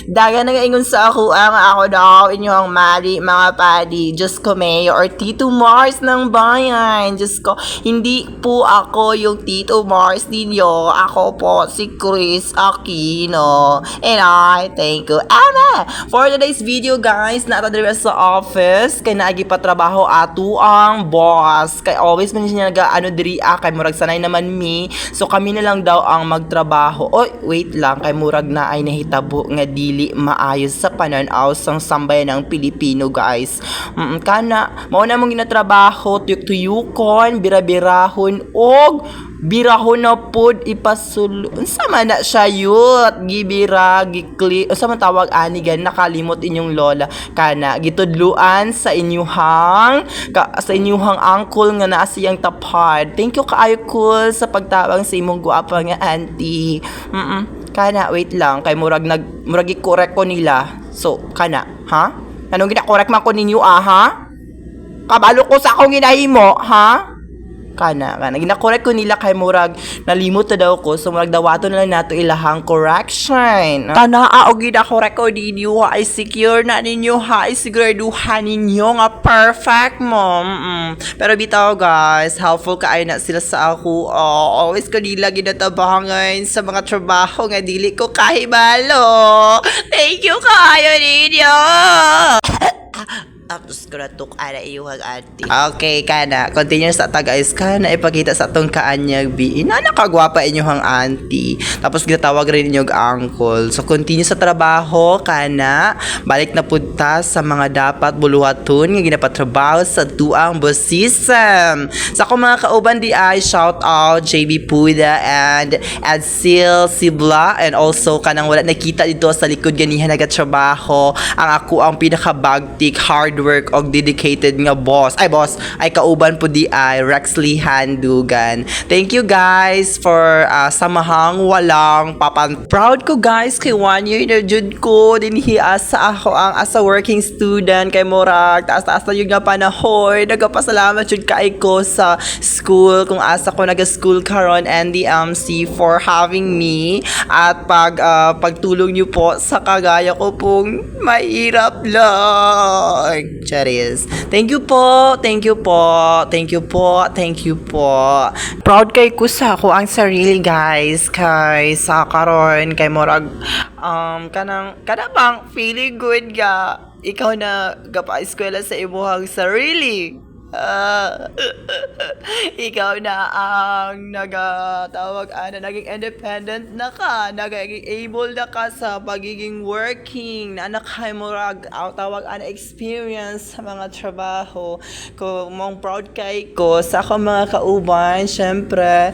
Daga na ingon sa ako daw inyong mali mga padi. Diyos ko Mayor or Tito Mars ng bayan. Diyos ko, hindi po ako yung Tito Mars ninyo. Ako po si Chris Aquino. And I thank you. Ama! For today's video guys, natadiri sa office. Kay naagi pa trabaho ato ang boss. Kay always man siya nag-ano diri kay murag sanay naman mi. So kami na lang daw ang magtrabaho. Oy, wait lang. Kay murag na ay nahitabo nga dili maayos sa pananaw sang sambayan ng Pilipino guys. Kana mao na mong ginatrabaho tuyok-tuyukon, bira-birahon og birahon na pod ipasulo. Unsa man na siya yut gibira gikli unsa man tawag ani gan nakalimot inyong lola kana gitudluan sa inyuhang uncle nga naa siyang tapad. Thank you kaayo cool sa pagtawag sa imong guwapa nga auntie. Kana wait lang kay murag i-correct ko nila. So kana ha? Anong gina-correct man ko ninyo ha? Kabalo ko sa akong ginahimo ha? Kana gina-correct ko nila kay murag nalimot na daw ko so murag dawato na lang nato ilahang correction. Tanaa og gina-correct ko ninyo ay secure na ninyo ay siguraduhan ninyo nga perfect mo. Pero bitaw guys, helpful kaayo na sila sa ako. Always ko nila ginatabangan sa mga trabaho nga dili ko kahibalo. Thank you kaayo ninyo. Tapos ko na tuk ana iyuhag ate. Okay, kana. Continue sa ta guys. Kana ipakita sa atong kaanyag biin. Nakagwapa inyong auntie. Tapos ginatawag rin inyong uncle. So continue sa trabaho. Kana. Balik na punta sa mga dapat buluhaton nga ginapatrabaho sa tuang bosism. Sa akong mga kauban di ay shout out JB Puda and Adsil Sibla and also kanang wala nakita dito sa likod ganihan nagatrabaho. Ang ako ang pinaka-bagtik hard work og dedicated nga boss. Ay kauban po di ay Rexley Handugan. Thank you guys for samahang walang papan. Proud ko guys kay 1 year na jud ko dinhi sa ako ang as a working student kay murag taas-taas na yun nga panahon. Nagapasalamat jud kay ko sa school kung asa ko naga-school karon and the MC for having me at pagtulong niyo po sa kagaya ko pong mahirap lang. Charis. Thank you po. Thank you po. Thank you po. Thank you po. Proud kay ko sa ako ang sarili guys. Kay sa karon kay murag kanang bang feeling good ga ikaw na gapa-eskwela sa imuhang sarili. Ikaw na ang naging independent na ka, naging able na ka sa pagiging working, na nakay murag tawag experience sa mga trabaho ko. Mong proud kay ko sa akong mga kauban, syempre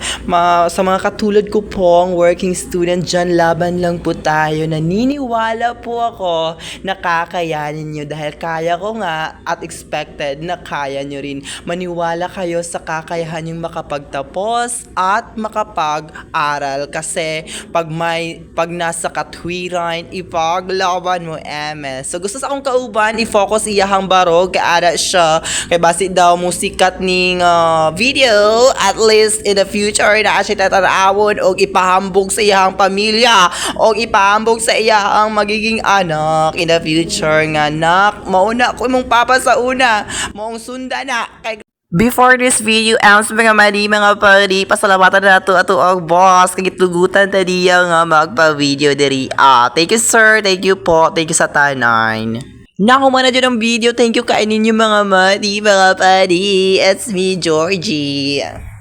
sa mga katulad ko pong working student dyan, laban lang po tayo. Naniniwala po ako na kakayanin nyo dahil kaya ko nga at expected na kaya nyo rin. Maniwala kayo sa kakayahan yung makapagtapos at makapag-aral kasi pag nasa katwiran ipaglaban mo MS. So gusto sa akong kauban i-focus iyahang barog kay ara siya kay basi daw musikat ning video at least in the future na siya tatanawon og ipahambog sa iyahang pamilya og ipahambog sa iyahang magiging anak in the future nga nak mauna ko imong papa sa una maong sunda na kay. Before this video ends mga mali mga pari, pasalamatan na nato ato ang boss kay gitugutan tadi nga magpa-video diri. Thank you sir, thank you po, thank you sa tanan. Nakuha na dyan ang video, thank you kainin yung mga mali mga pari. It's me Georgie.